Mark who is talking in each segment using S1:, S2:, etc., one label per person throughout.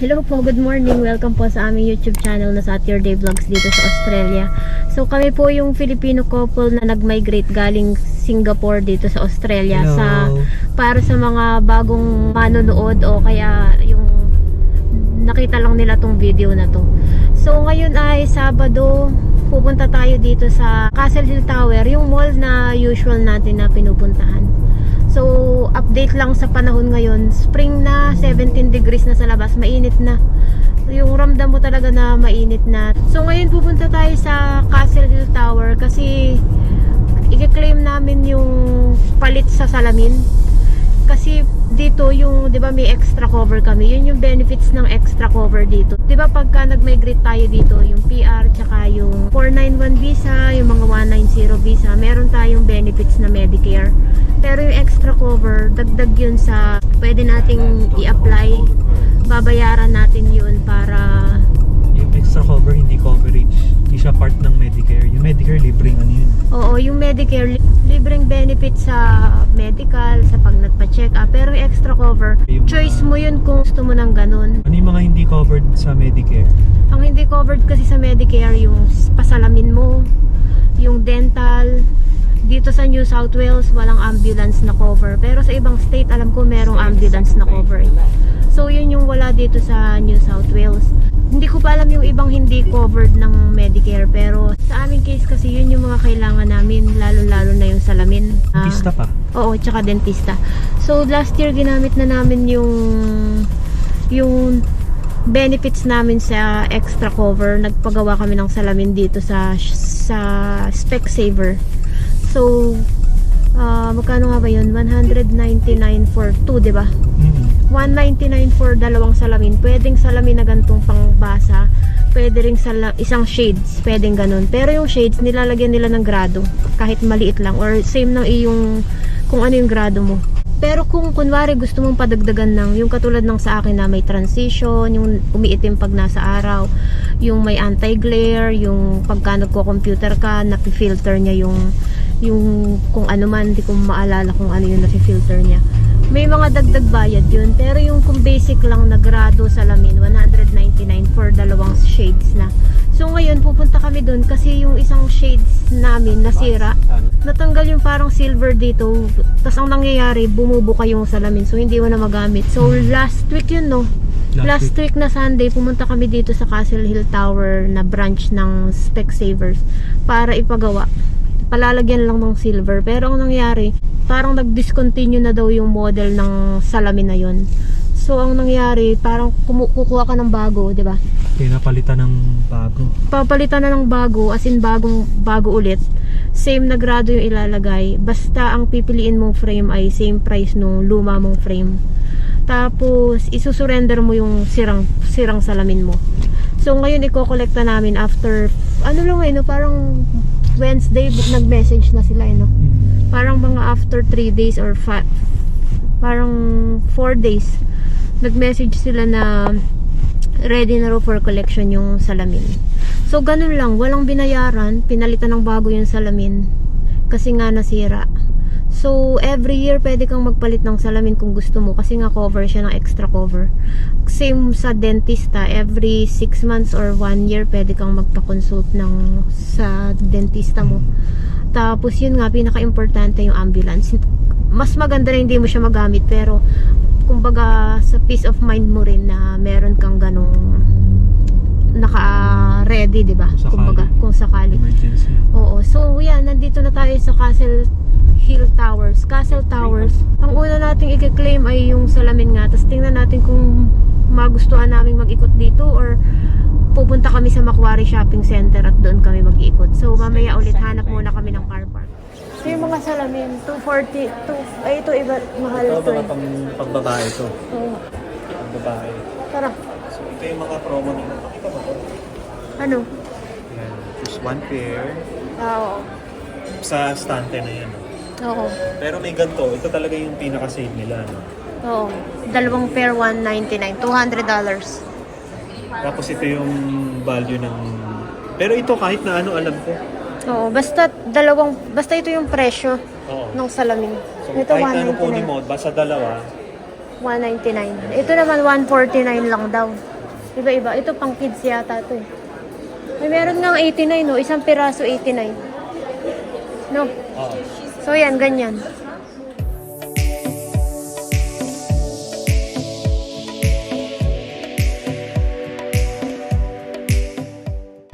S1: Hello po, good morning. Welcome po sa aming YouTube channel na Saturday Vlogs dito sa Australia. So kami po yung Filipino couple na nag-migrate galing Singapore dito sa Australia. Para sa mga bagong manonood o kaya yung nakita lang nila tong video na to. So ngayon ay Sabado, pupunta tayo dito sa Castle Hill Tower, yung mall na usual natin na pinupuntahan. So, update lang sa panahon ngayon. Spring na, 17 degrees na sa labas. Mainit na. Yung ramdam mo talaga na mainit na. So, ngayon pupunta tayo sa Castle Hill Tower kasi i-claim namin yung palit sa salamin. Kasi dito yung, 'di ba, may extra cover kami. Yun yung benefits ng extra cover dito. 'Di ba pagka nag-migrate tayo dito, yung PR tsaka yung 491 visa, yung mga 190 visa, meron tayong benefits na Medicare. Pero yung extra cover, dagdag yun sa pwede nating i-apply. Babayaran natin yun para
S2: yung extra cover, hindi coverage. Hindi siya part ng Medicare. Yung Medicare, libreng ano yun.
S1: Oo, yung Medicare, libreng benefit sa medical, sa pag nagpa-check up. Pero yung extra cover,
S2: Yung
S1: choice mo yun kung gusto mo ng ganun.
S2: Ano yung mga hindi covered sa Medicare?
S1: Ang hindi covered kasi sa Medicare, yung pasalamin mo, yung dental. Dito sa New South Wales, walang ambulance na cover. Pero sa ibang state, alam ko merong ambulance na cover. So, yun yung wala dito sa New South Wales. Hindi ko pa alam yung ibang hindi covered ng Medicare. Pero sa aming case kasi, yun yung mga kailangan namin. Lalo-lalo na yung salamin.
S2: Dentista pa?
S1: Oo, tsaka dentista. So, last year ginamit na namin yung benefits namin sa extra cover. Nagpagawa kami ng salamin dito sa Specsavers. So, magkano nga ba yun? 199 for 2, diba? 199 for dalawang salamin. Pwedeng salamin na gantong pangbasa. Pwede rin isang shades. Pwedeng ganun. Pero yung shades, nilalagyan nila ng grado. Kahit maliit lang. Or same ng iyong, kung ano yung grado mo. Pero kung kunwari gusto mong padagdagan ng, yung katulad ng sa akin na may transition, yung umiitim pag nasa araw, yung may anti-glare, yung pagka nagko-computer ka, napifilter niya yung kung ano man, hindi ko maalala kung ano yung napifilter niya. May mga dagdag bayad yun. Pero yung kung basic lang na grado salamin, 199 for dalawang shades na. So ngayon, pupunta kami dun kasi yung isang shades namin nasira. Natanggal yung parang silver dito. Tapos ang nangyayari, bumubuka yung salamin. So hindi mo na magamit. So last week yun, no? Last week na Sunday, pumunta kami dito sa Castle Hill Tower na branch ng Specsavers para ipagawa. Palalagyan lang ng silver. Pero ang nangyari, parang nag-discontinue na daw yung model ng salamin na yun. So ang nangyari, parang kukuha ka ng bago, 'di ba?
S2: Pinapalitan ng bago.
S1: Papalitan na ng bago, as in bago ulit. Same na grado yung ilalagay. Basta ang pipiliin mong frame ay same price nung luma mong frame. Tapos isusurrender mo yung sirang salamin mo. So ngayon iko-kolekta namin after parang Wednesday nag-message na sila, Parang mga after 3 days or parang 4 days nag-message sila na ready na raw for collection yung salamin. So ganun lang, walang binayaran, pinalitan ng bago yung salamin kasi nga nasira. So every year pwede kang magpalit ng salamin kung gusto mo kasi nga cover siya ng extra cover. Same sa dentista, every 6 months or 1 year pwede kang magpa-consult sa dentista mo. Tapos yun nga, pinaka-importante yung ambulance. Mas maganda na hindi mo siya magamit, pero kumbaga sa peace of mind mo rin na meron kang ganong naka-ready, diba? Kumbaga, kung sakali.
S2: Emergency.
S1: Oo. So yan, nandito na tayo sa Castle Hill Towers. Castle Towers. Ang una nating i-claim ay yung salamin nga. Tapos tingnan natin kung magustuhan namin mag-ikot dito or pupunta kami sa Macquarie Shopping Center at doon kami mag-iikot. So mamaya ulit hanap muna kami ng car park. So yung mga salamin, 240, ay ito iba, mahal
S2: Ito
S1: ito.
S2: mga pagbabae ito.
S1: Oo.
S2: Pagbabae.
S1: Tara.
S2: So ito yung mga promo nila. Pakita mo ito.
S1: Ano?
S2: Yan. Just one pair.
S1: Oo.
S2: Sa stante na yan.
S1: Oo.
S2: Pero may ganito. Ito talaga yung pinaka-save nila.
S1: Oo. Dalawang pair, $199. $200.
S2: Tapos ito yung value ng... Pero ito kahit na ano alam ko.
S1: Oo, basta ito yung presyo ng salamin.
S2: So
S1: Ito
S2: kahit na ano kunin mo, basta dalawa.
S1: 199. Ito naman 149 lang daw. Iba-iba. Ito pang kids yata to eh. May meron nga 89 no, isang piraso 89. No.
S2: Oo.
S1: So yan, ganyan.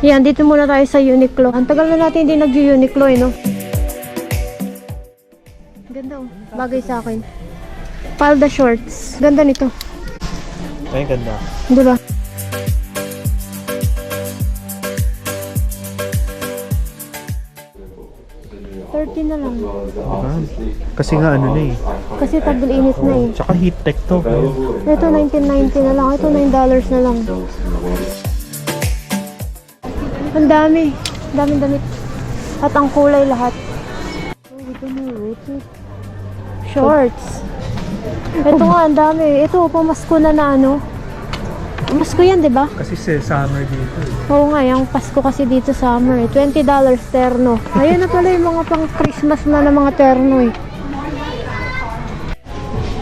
S1: Yan, dito muna tayo sa Uniqlo. Ang tagal na natin hindi nag-Uniqlo eh, no? Ganda oh. Bagay sa akin. Palda shorts. Ganda nito.
S2: Ay, ganda.
S1: Diba? $13 na lang.
S2: Kasi nga ano na eh.
S1: Kasi tag-init na eh.
S2: Tsaka heat tech to.
S1: Ito, $19.90 na lang. Ito, $9 na lang. Ang dami. Daming damit. At ang kulay lahat. Oh, ito na rooted. Shorts. Ito nga, ang dami. Ito, pamasko na na ano. Pamasko yan, di ba?
S2: Kasi summer dito eh.
S1: Oo nga, yung Pasko kasi dito summer eh. $20 terno. Ayun na pala yung mga pang Christmas na mga terno eh.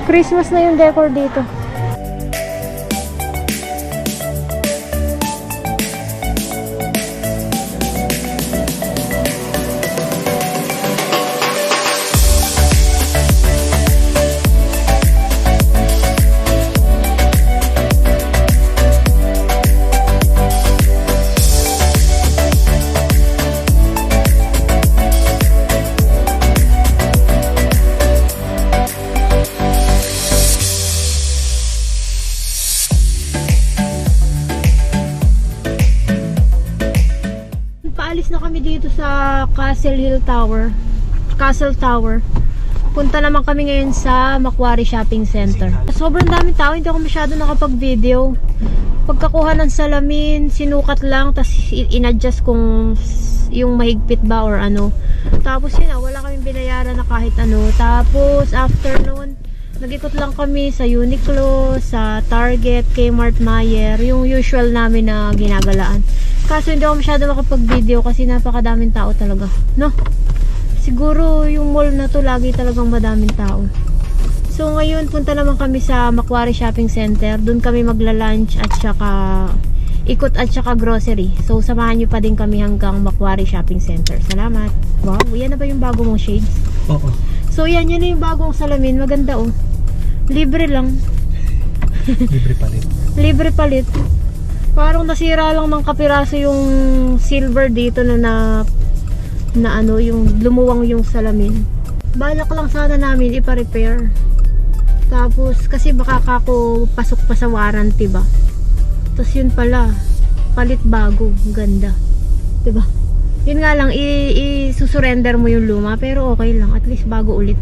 S1: Christmas na yung decor dito. Paalis na kami dito sa Castle Tower. Punta naman kami ngayon sa Macquarie Shopping Center. Sobrang daming tao, hindi ako masyado nakapag-video. Pagkakuha ng salamin, sinukat lang, tapos in-adjust kung yung mahigpit ba or ano. Tapos yun wala kaming binayaran na kahit ano. Tapos after noon, nag-ikot lang kami sa Uniqlo, sa Target, Kmart, Meijer, yung usual namin na ginagalaan. Kaso hindi ako masyado makapag-video kasi napakadaming tao talaga, no? Siguro yung mall na to lagi talagang madaming tao. So ngayon punta naman kami sa Macquarie Shopping Center. Doon kami magla-lunch at saka ikot at saka grocery. So samahan nyo pa din kami hanggang Macquarie Shopping Center. Salamat. Wow, yan na ba yung bago mong shades?
S2: Oo.
S1: So yan na yung bagong salamin. Maganda oh. Libre lang.
S2: Libre palit.
S1: Libre palit. Parang nasira lang ng kapiraso yung silver dito na ano, yung lumuwang yung salamin. Balak lang sana namin ipa-repair. Tapos kasi baka ako pasok pa sa warranty ba. Tapos yun pala, palit bago, ganda. 'Di ba? Yun nga lang i-surrender mo yung luma pero okay lang, at least bago ulit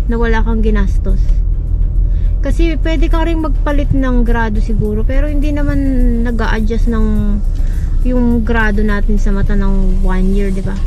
S1: na wala kang ginastos. Kasi pwede ka rin magpalit ng grado siguro, pero hindi naman nag-a-adjust ng yung grado natin sa mata ng 1 year, di ba?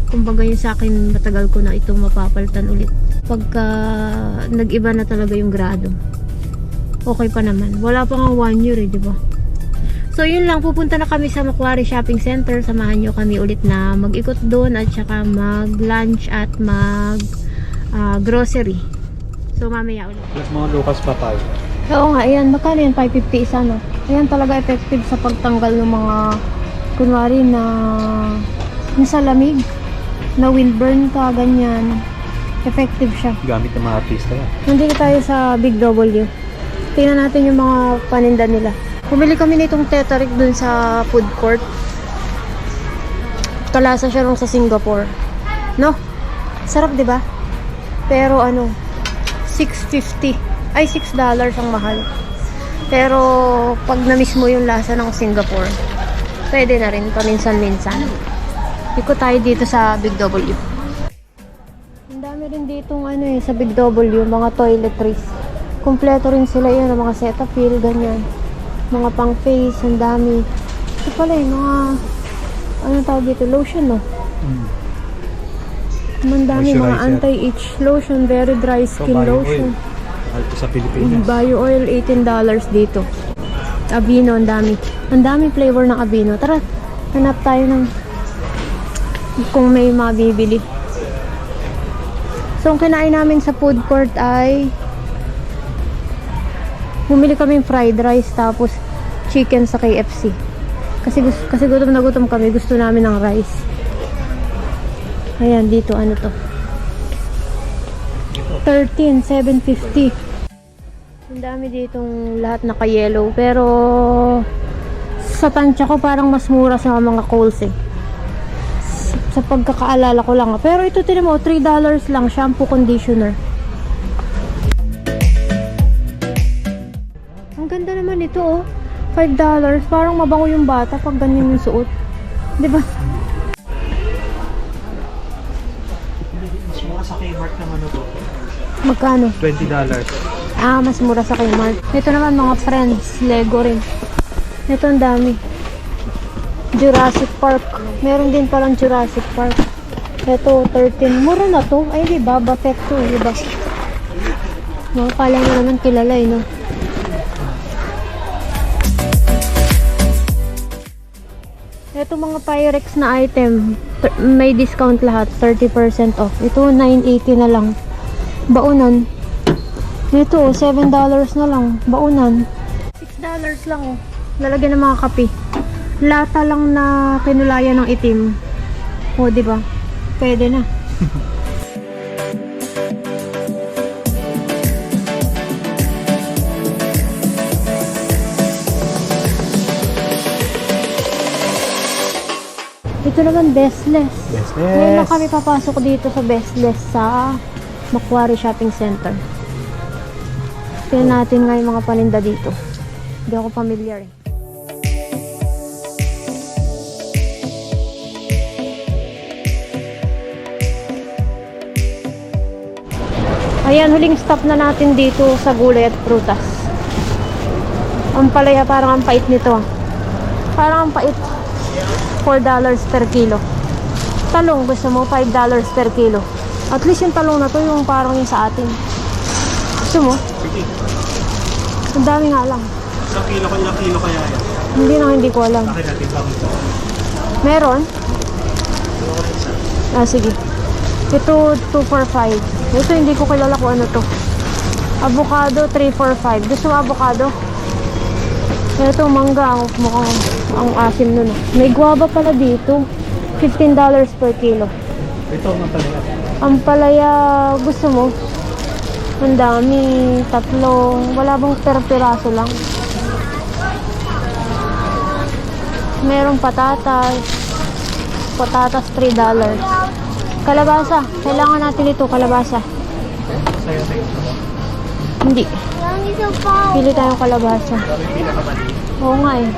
S1: Kumbaga yung sa akin, matagal ko na itong mapapalitan ulit. Pagka nag-iba na talaga yung grado. Okay pa naman. Wala pa nga 1 year di ba? So yun lang, pupunta na kami sa Macquarie Shopping Center. Samahan nyo kami ulit na mag-ikot doon at saka mag-lunch at grocery. So mamaya ulit.
S2: Plus mga Lucas Papay.
S1: Oo nga, ayan. Magkano yan? 550 isa, no? Ayan talaga effective sa pagtanggal ng mga kunwari na sa lamig. Na windburn ka, ganyan. Effective siya.
S2: Gamit ng mga artista yan.
S1: Nandito tayo sa Big W. Tingnan natin yung mga paninda nila. Pumili kami nitong Tetarik dun sa food court. Kalasa siya nung sa Singapore. No? Sarap, di ba? Pero ano, $6.50. Ay, $6 ang mahal. Pero pag na-miss mo yung lasa ng Singapore, pwede na rin paminsan-minsan. Ikot tayo dito sa Big W. Ang dami rin ditong ano sa Big W, mga toiletries. Kompleto rin sila yun, mga Cetaphil, ganyan. Mga pang face, ang dami. Ito pala yung mga, anong tawag dito, lotion, no? Ang dami, mga anti-itch lotion, very dry skin lotion.
S2: Sa Pilipinas.
S1: Bio oil, $18 dito. Aveeno, ang dami. Ang dami flavor ng Aveeno. Tara, hanap tayo ng kung may mabibili. So, ang kinain namin sa food court ay bumili kaming fried rice, tapos chicken sa KFC. Kasi gutom na gutom kami. Gusto namin ng rice. Ayan, dito ano to? 13,750. Ang dami ditong lahat naka-yellow. Pero sa tansya ko parang mas mura sa mga Kohl's eh. Sa pagkakaalala ko lang. Pero ito tinan mo, $3 lang. Shampoo, conditioner. Ang ganda naman ito oh. $5. Parang mabango yung bata pag ganyan yung suot. Diba?
S2: Mas mura sa Kmart naman ito.
S1: Magkano?
S2: $20.
S1: Ah, mas mura sa Kmart. Ito naman mga friends. Lego rin. Ito ang dami. Jurassic Park. Meron din palang Jurassic Park. Ito, 13. Mura na to. Ay, di ba? Batek to. Diba? No, kala mo naman kilala eh, no? Ito mga Pyrex na item, may discount lahat, 30% off. Ito, $9.80 na lang. Baunan. Ito, $7 na lang. Baunan. $6 lang, oh. Lalagyan ng mga kape. Lata lang na kinulayan ng itim. O, diba? Pwede na. Ito naman, Bestless. Ngayon lang kami papasok dito sa Bestless sa Macquarie Shopping Center. Tignan natin nga yung mga paninda dito. Hindi ako familiar eh. Ayan, huling stop na natin dito sa gulay at prutas. Ang palaya, parang ang pait nito ah. Parang ang pait. $4 per kilo. Talong, gusto mo? $5 per kilo. At least yung talong na to, yung parang yung sa atin. Gusto mo?
S2: Sige.
S1: Ang dami nga lang.
S2: Ilang kilo kaya yan?
S1: Hindi ko alam.
S2: Akin natin lang ito.
S1: Meron? Ah, sige. Ito, 245. Ito, hindi ko kilala kung ano to. Avocado, 345. Gusto mo avocado? Ito, mangga. Mukhang ang asim nun. May guava pala dito. $15 per kilo.
S2: Ito ang palaya.
S1: Ang palaya, gusto mo? Ang dami. Tatlong. Wala bang per piraso lang? Merong patatas. Patatas, $3. Kalabasa. Kailangan natin ito, kalabasa.
S2: Sa'yo tayo sa ba?
S1: Hindi. Pili tayong kalabasa.
S2: Pinakamali.
S1: Oo nga eh.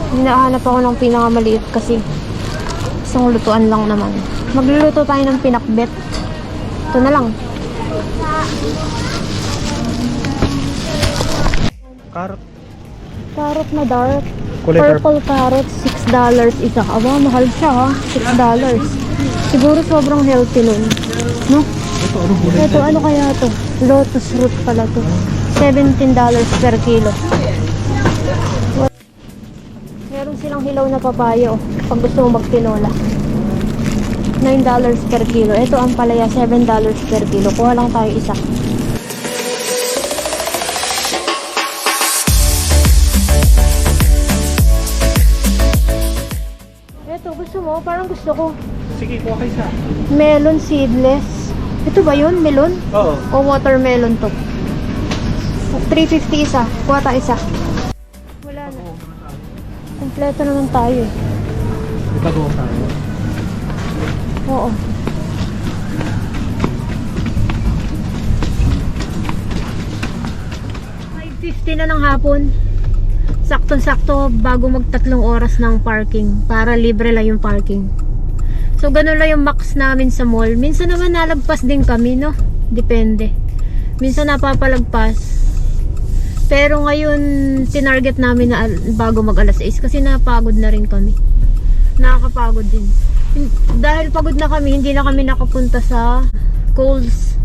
S1: Hinahanap ako ng pinakamaliit kasi isang lutuan lang naman. Magluluto tayo ng pinakbet. Ito na lang.
S2: Carrot.
S1: Carrot na dark.
S2: Kulay
S1: Purple carrot, $6 isa. Aba, mahal siya ha. $6. Siguro sobrang healthy nun. No?
S2: Ito, ano gulay?
S1: Ito, ano kaya to? Lotus root pala to. $17 per kilo. Meron silang hilaw na papaya oh, pag gusto mo magtinola. $9 per kilo. Ito ang palaya, $7 per kilo. Kuha lang tayo isa. Ito, gusto mo? Parang gusto ko.
S2: Sige, kuha kayo sa.
S1: Melon seedless. Ito ba yun? Melon?
S2: Oo.
S1: O watermelon to? $3.50 isa. Kuha tayo isa. Wala na. Kompleto naman tayo eh.
S2: Ipagawa tayo.
S1: Oo. $5.50 na ng hapon. Sakto-sakto bago mag-3 oras ng parking. Para libre lang yung parking. So, ganun lang yung max namin sa mall. Minsan naman nalagpas din kami, no? Depende. Minsan napapalagpas. Pero ngayon, tinarget namin na bago mag alas 6 kasi napagod na rin kami. Nakakapagod din. Dahil pagod na kami, hindi na kami nakapunta sa Kohl's.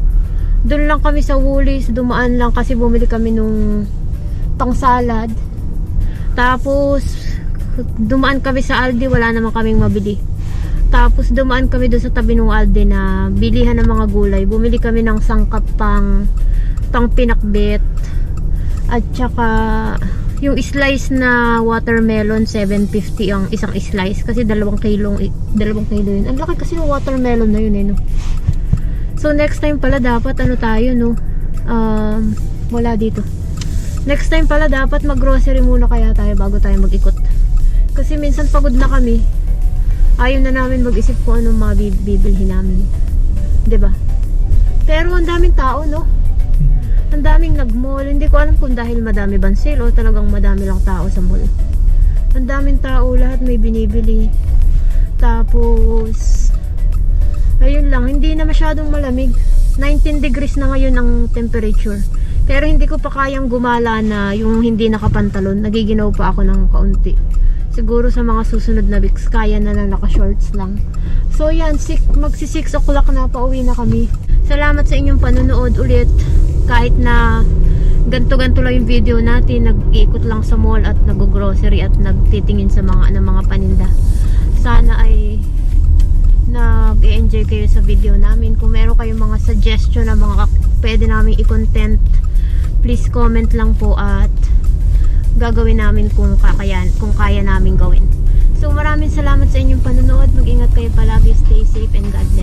S1: Doon lang kami sa Woolies, dumaan lang kasi bumili kami nung tong salad. Tapos, dumaan kami sa Aldi, wala naman kaming mabili. Tapos, dumaan kami doon sa tabi ng Aldi na bilihan ng mga gulay. Bumili kami ng sangkap pang pinakbet. At saka yung slice na watermelon 750 ang isang slice kasi 2 kilo yun. Ang laki kasi ng watermelon na yun eh, no? So next time pala dapat ano tayo, no? Wala dito. Next time pala dapat mag-grocery muna kaya tayo bago tayo mag-ikot. Kasi minsan pagod na kami. Ayaw na namin mag-isip kung anong mga bibilhin namin. 'Di ba? Pero ang daming tao, no? Ang daming nag-mall. Hindi ko alam kung dahil madami bang sale o talagang madami lang tao sa mall. Ang daming tao, lahat may binibili. Tapos ayun lang, hindi na masyadong malamig. 19 degrees na ngayon ang temperature. Pero hindi ko pa kayang gumala na yung hindi nakapantalon. Nagiginaw pa ako ng kaunti. Siguro sa mga susunod na weeks, kaya na naka-shorts lang. So yan, magsi 6 o'clock na, pauwi na kami. Salamat sa inyong panonood ulit. Kahit na ganto-ganto lang yung video natin, nag-iikot lang sa mall at nag-grocery at nagtitingin sa mga paninda. Sana ay nag-enjoy kayo sa video namin. Kung meron kayong mga suggestion na mga pwede namin i-content, please comment lang po at gagawin namin kung kaya namin gawin. So maraming salamat sa inyong panonood. Mag-ingat kayo palagi. Stay safe and God bless.